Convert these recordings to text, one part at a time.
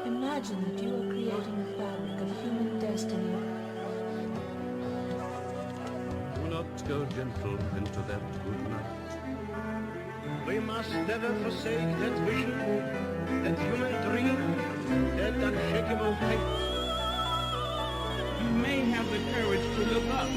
Imagine that you are creating a fabric of human destiny. Do not go gentle into that good night. We must never forsake that vision, that human dream, that unshakable faith. You may have the courage to look up.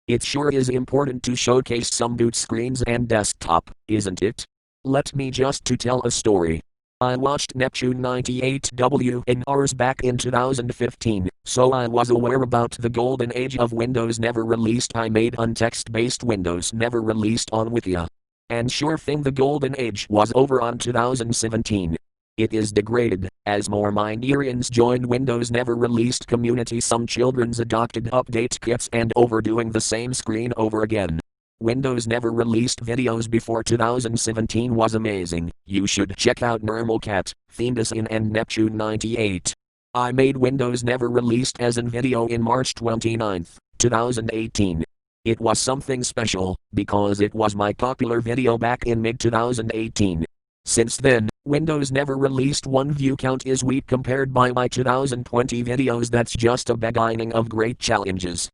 It sure is important to showcase some boot screens and desktop, isn't it? Let me just to tell a story. I watched Neptune 98W in hours back in 2015, so I was aware about the golden age of Windows never released. I made untext-based Windows never released on Wikia. And sure thing, the golden age was over on 2017. It is degraded, as more Minderians joined Windows never released community. Some children's adopted update kits and overdoing the same screen over again. Windows never released videos before 2017 was amazing. You should check out NormalCat, Themedesign and Neptune 98. I made Windows never released as an video in March 29, 2018. It was something special, because it was my popular video back in mid-2018. Since then, Windows never released one view count is weak compared by my 2020 videos. That's just a beginning of great challenges.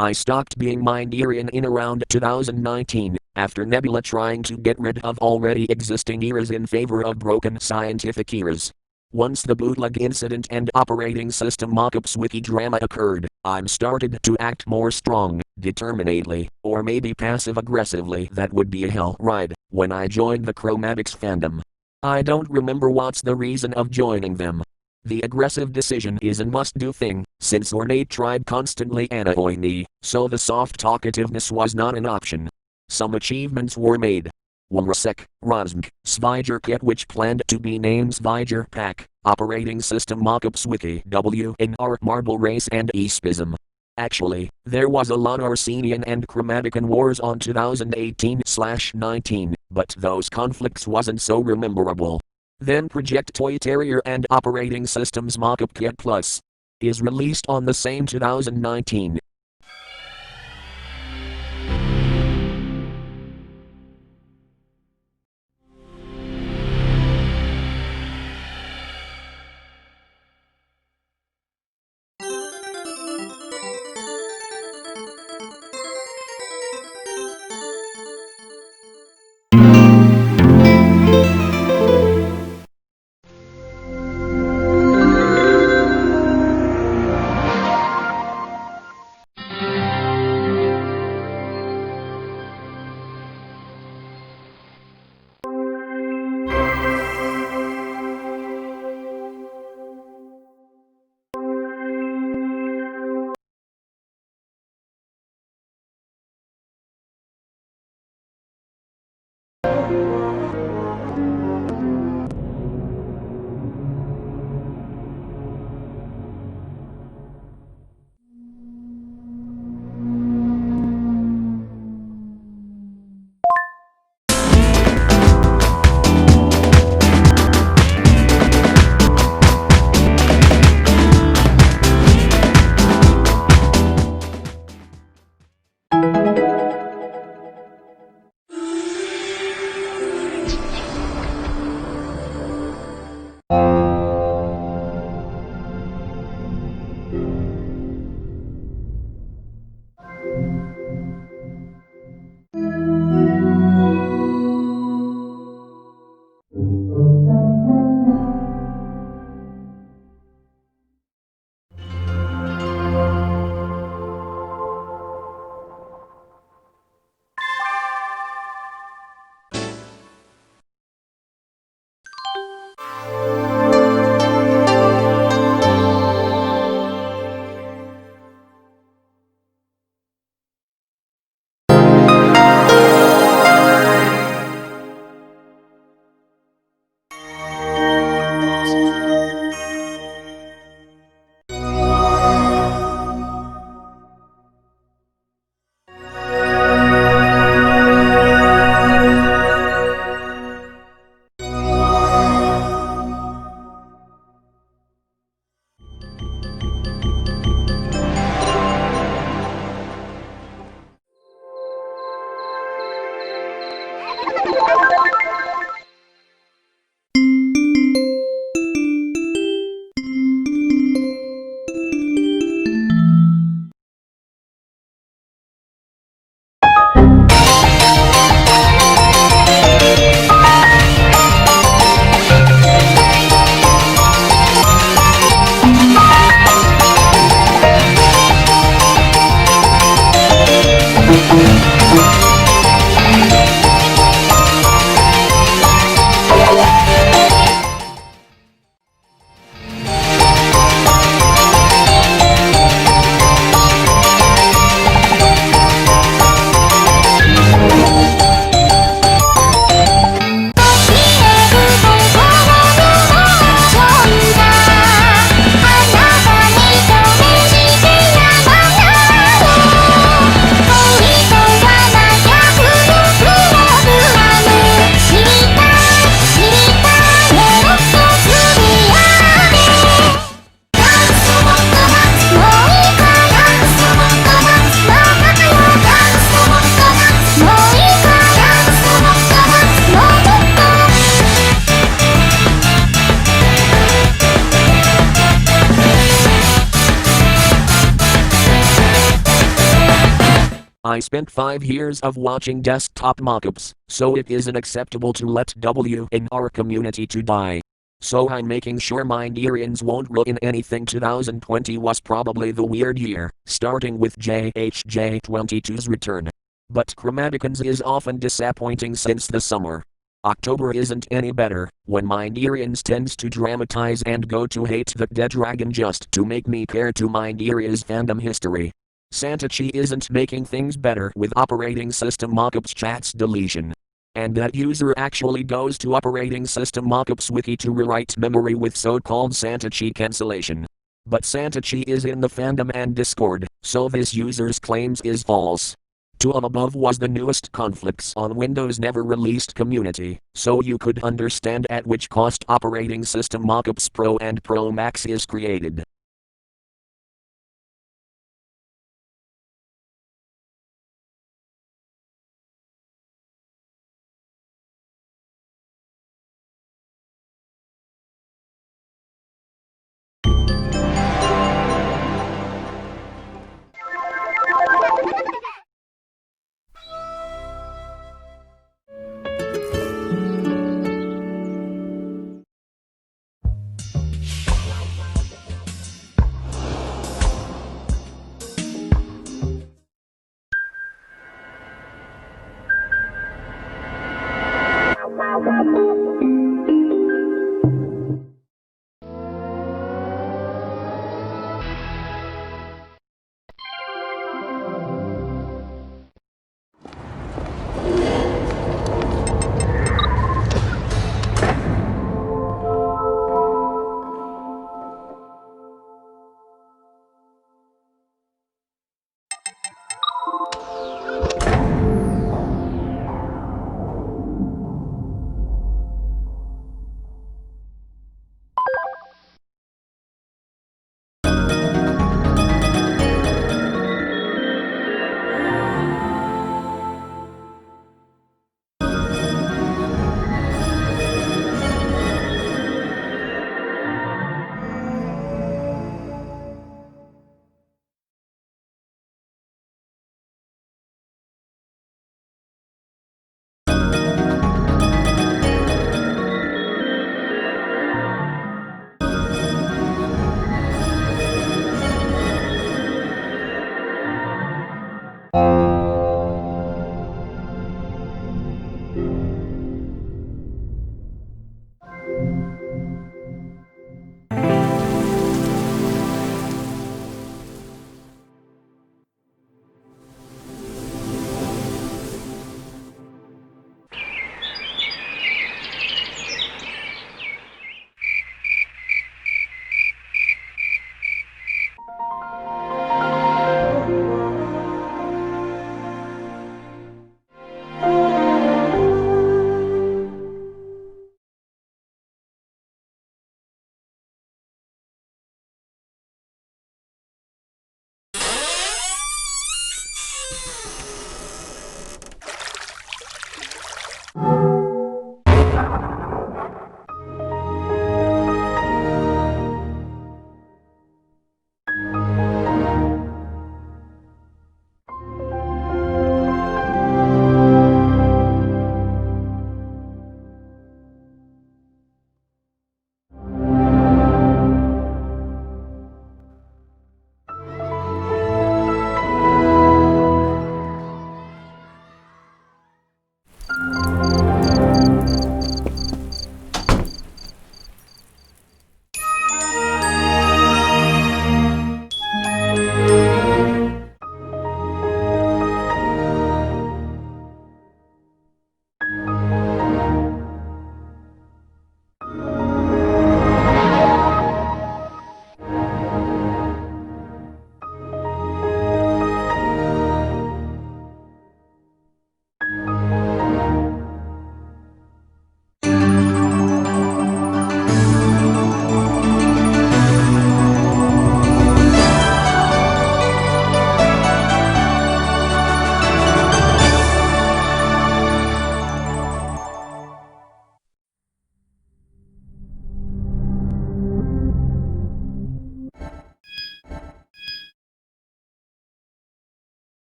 I stopped being Minderian in around 2019, after Nebula trying to get rid of already existing eras in favor of broken scientific eras. Once the bootleg incident and operating system mockups wiki drama occurred, I'm started to act more strong, determinedly, or maybe passive-aggressively. That would be a hell ride, when I joined the Chromatics fandom. I don't remember what's the reason of joining them. The aggressive decision is a must-do thing, since Ornate tried constantly annoying me, so the soft talkativeness was not an option. Some achievements were made. Wamrasek, Razmk, Sviger Kit, which planned to be named Sviger Pack, Operating System Mockups Wiki WNR Marble Race and Espism. Actually, there was a lot Arsenian and Chromatican wars on 2018/19, but those conflicts wasn't so rememberable. Then Project Toy Terrier and Operating Systems Mockup Kit Plus is released on the same 2019. I spent 5 years of watching desktop mockups, so it isn't acceptable to let W in our community to die. So I'm making sure my Nigerians won't ruin anything. 2020 was probably the weird year, starting with JHJ22's return. But Chromaticons is often disappointing since the summer. October isn't any better, when my Nigerians tends to dramatize and go to hate the dead dragon just to make me care to my Nigeria's fandom history. Santachi isn't making things better with operating system mockups chats deletion. And that user actually goes to operating system mockups wiki to rewrite memory with so-called Santachi cancellation. But Santachi is in the fandom and Discord, so this user's claims is false. 2 above was the newest conflicts on Windows never released community, so you could understand at which cost operating system mockups Pro and Pro Max is created.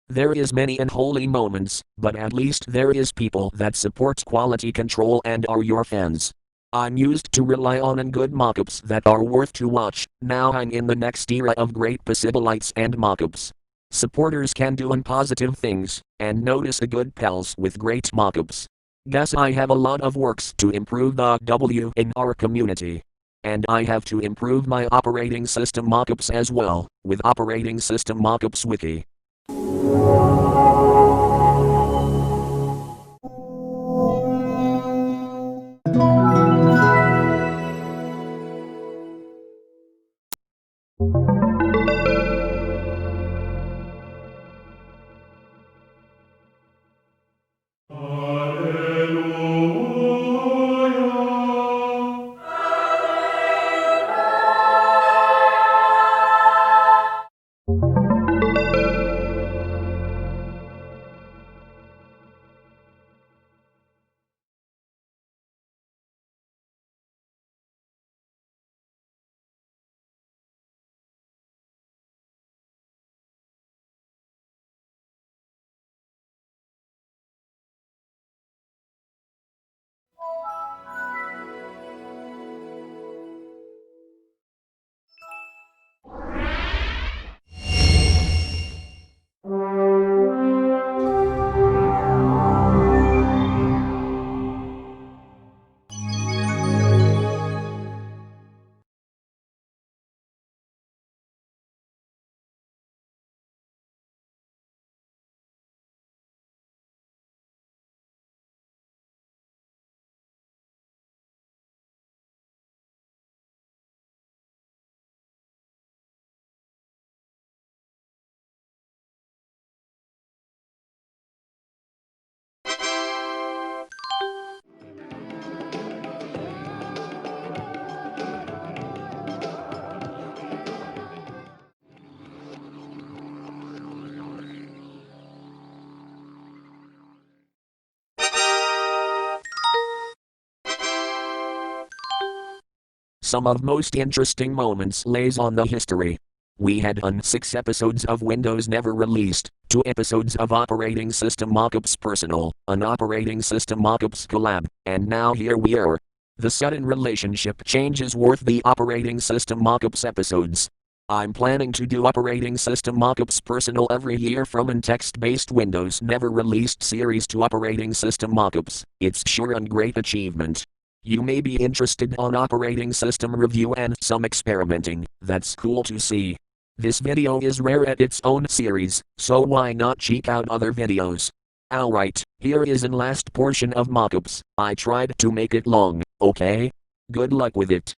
There is many unholy moments, but at least there is people that support quality control and are your fans. I'm used to rely on good mockups that are worth to watch. Now I'm in the next era of great possibilities and mockups. Supporters can do positive things, and notice a good pals with great mockups. Guess I have a lot of works to improve the W in our community. And I have to improve my operating system mockups as well, with Operating System Mockups Wiki. Some of most interesting moments lays on the history. We had 6 episodes of Windows Never Released, 2 episodes of Operating System Mockups Personal, an Operating System Mockups Collab, and now here we are. The sudden relationship change is worth the Operating System Mockups episodes. I'm planning to do Operating System Mockups Personal every year from an text-based Windows Never Released series to Operating System Mockups. It's sure a great achievement. You may be interested on operating system review and some experimenting. That's cool to see. This video is rare at its own series, so why not check out other videos? Alright, here is an last portion of mockups. I tried to make it long, okay? Good luck with it.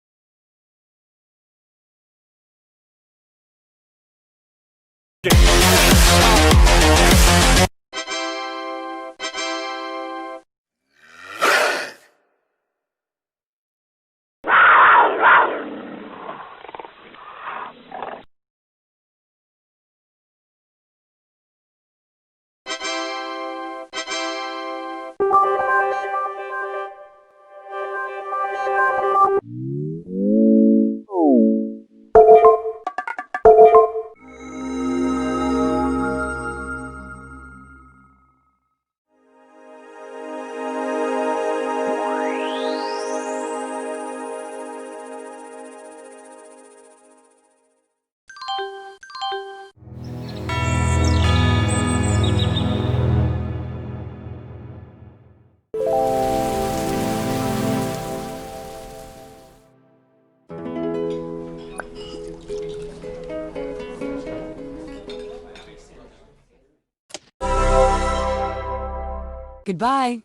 Goodbye.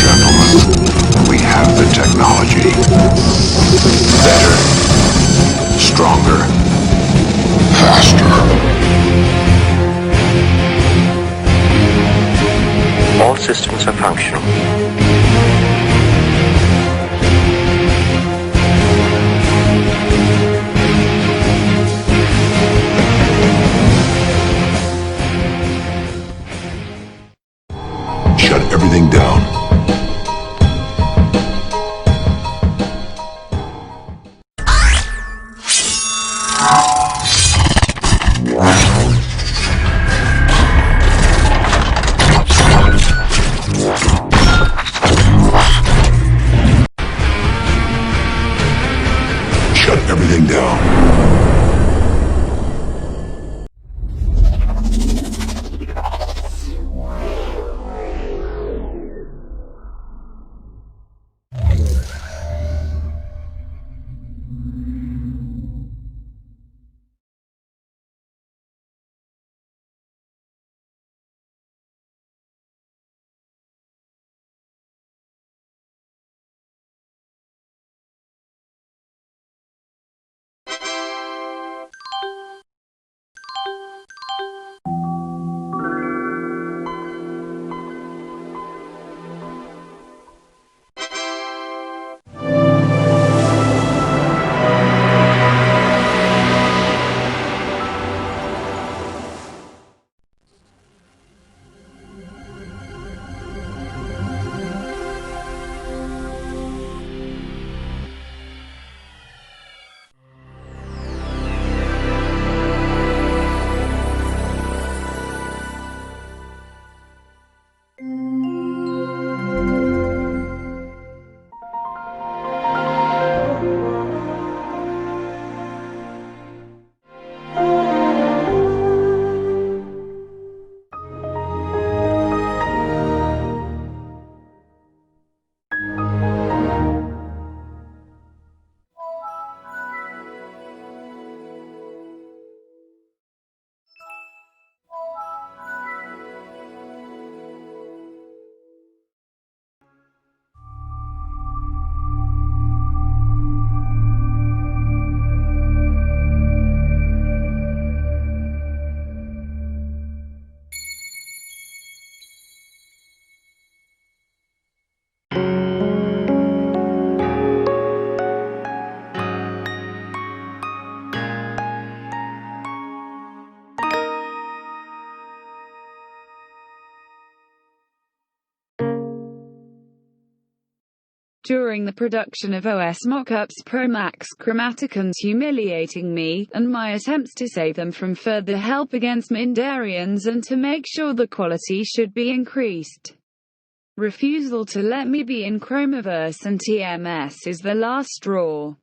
Gentlemen, we have the technology. Better, stronger. systems are functional. Shut everything down. Shut everything down. During the production of OS Mockups Pro Max, Chromaticons humiliating me, and my attempts to save them from further help against Mindarians and to make sure the quality should be increased. Refusal to let me be in Chromaverse and TMS is the last straw.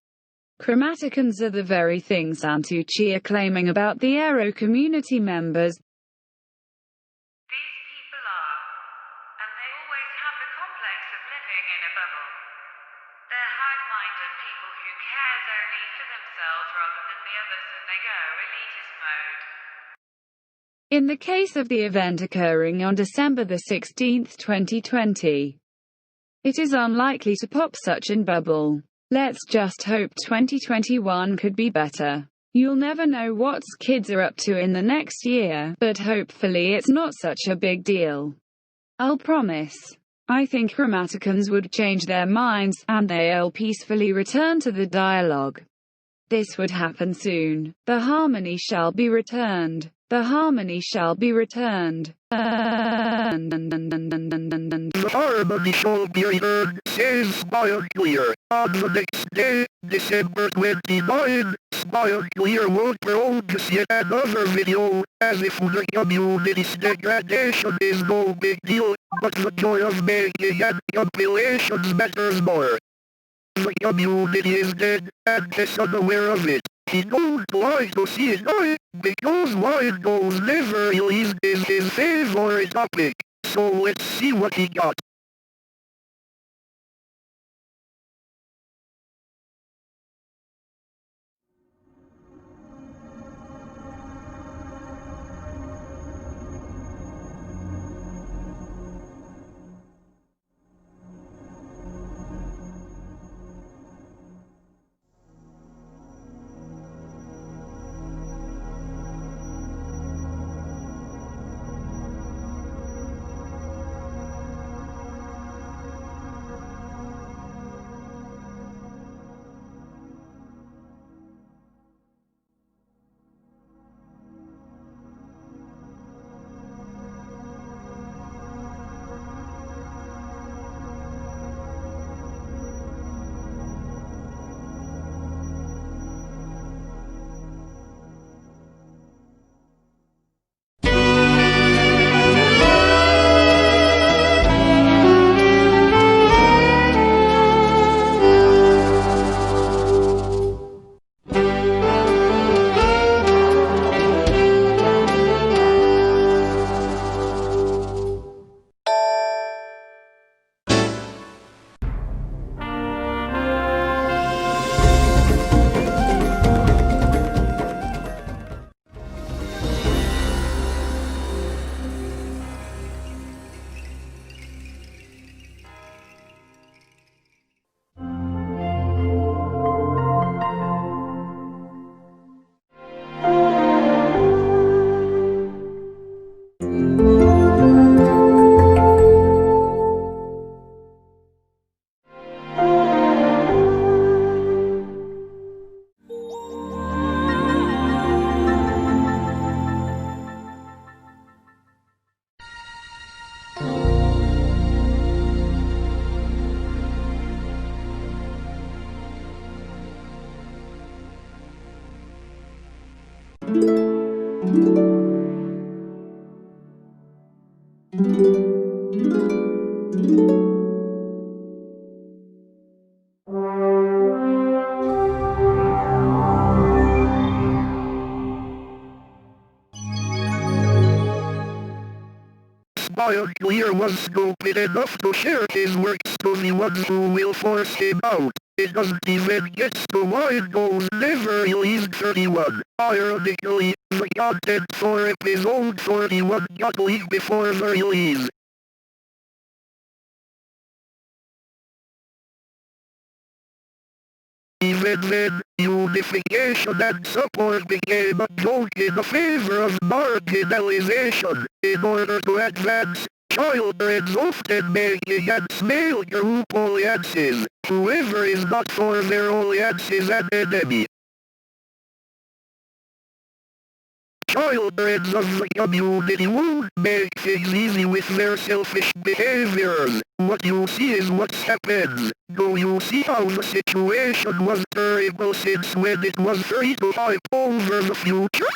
Chromaticons are the very thing Santucci are claiming about the Aero community members. These people are, and they always have the complex of living in a bubble. They're hive-minded people who cares only for themselves rather than the others, and they go elitist mode. In the case of the event occurring on December the 16th, 2020, it is unlikely to pop such in bubble. Let's just hope 2021 could be better. You'll never know what kids are up to in the next year, but hopefully it's not such a big deal. I'll promise. I think Chromaticons would change their minds, and they'll peacefully return to the dialogue. This would happen soon. The harmony shall be returned. The harmony shall be returned. The harmony shall be returned, says Smile Clear. On the next day, December 29, Smile Clear won't produce yet another video, as if the community's degradation is no big deal, but the joy of making and compilations matters more. The community is dead, and is unaware of it. He don't like to see it die, because Windows never released is his favorite topic. So let's see what he got. Smile Clear was stupid enough to share his works to the ones who will force him out. It doesn't even get to Windows never released 31. Ironically, the content for episode 41 got leaked before the release. Even then, unification and support became a joke in favor of marginalization. In order to advance, children often make against male group alliances. Whoever is not for their alliance is an enemy. Children of the community won't make things easy with their selfish behaviors. What you see is what happens. Do you see how the situation was terrible since when it was free to hype over the future?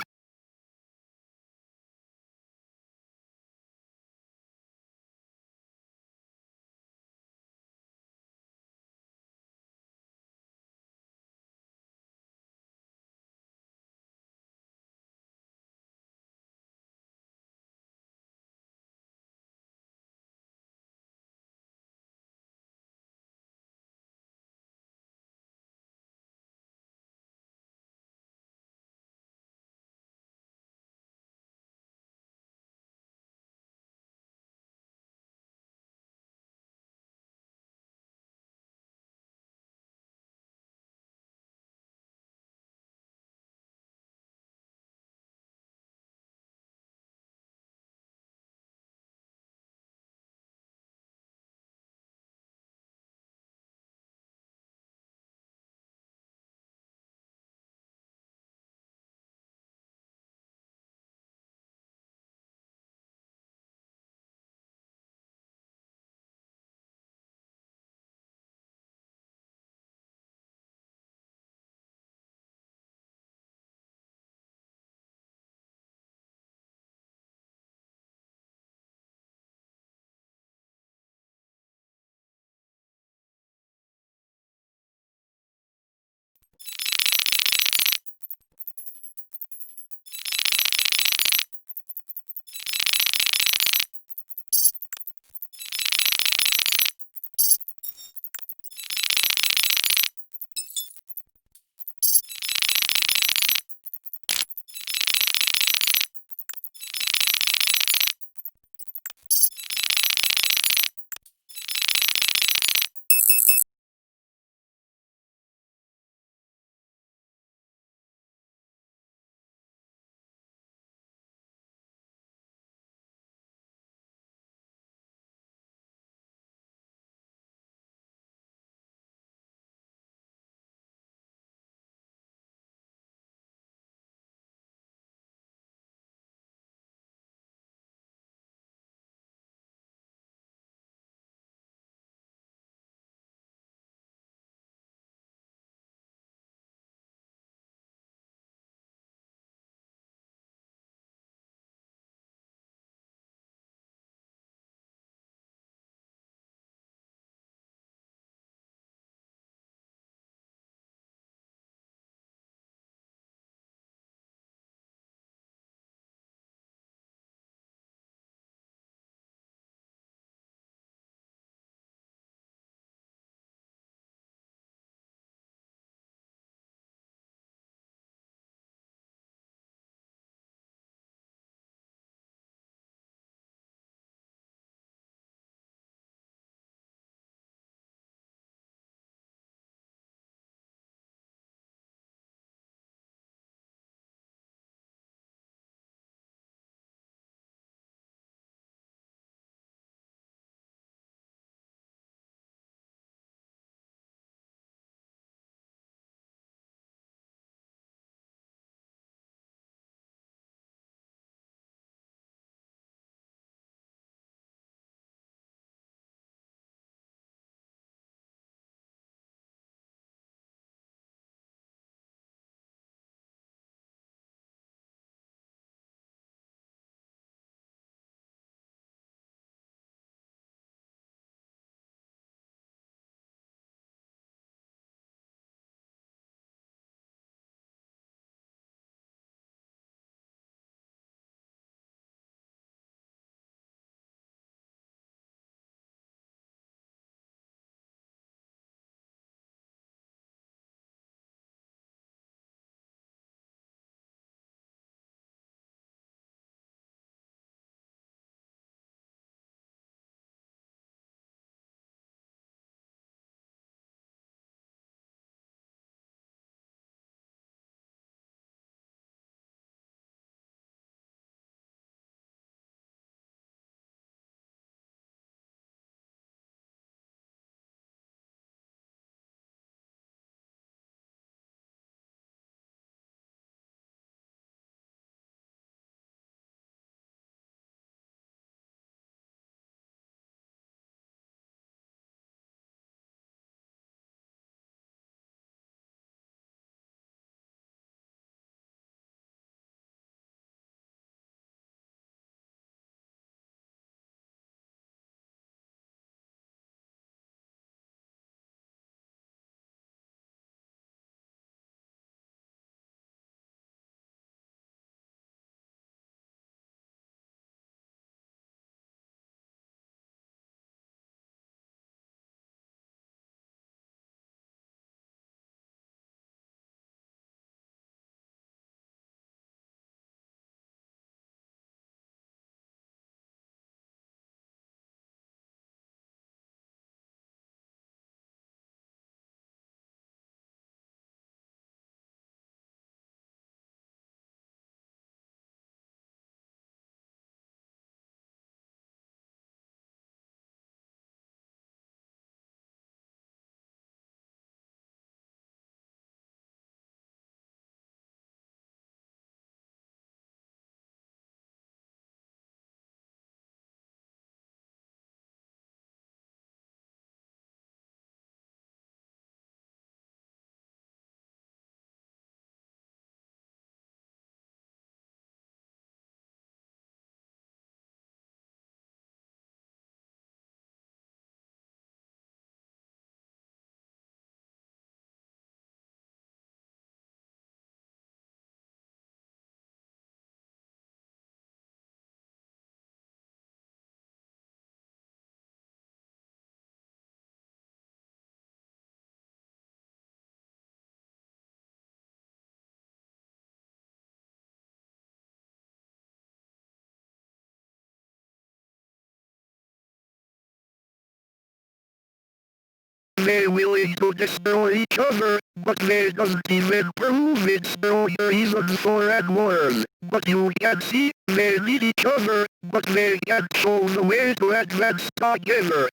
they willing to destroy each other, but they doesn't even prove it's the only reason for end wars. But you can see, they need each other, but they can't show the way to advance together.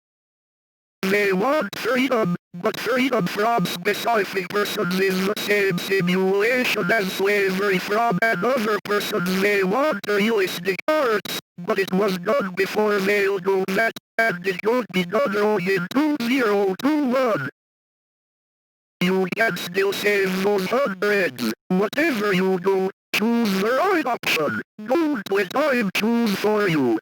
They want freedom, but freedom from specific persons is the same simulation as slavery from another person. They want realistic arts, but it was done before they'll do that, and it could be done wrong in 2021. You can still save those hundreds. Whatever you do, choose the right option. Don't let time choose for you.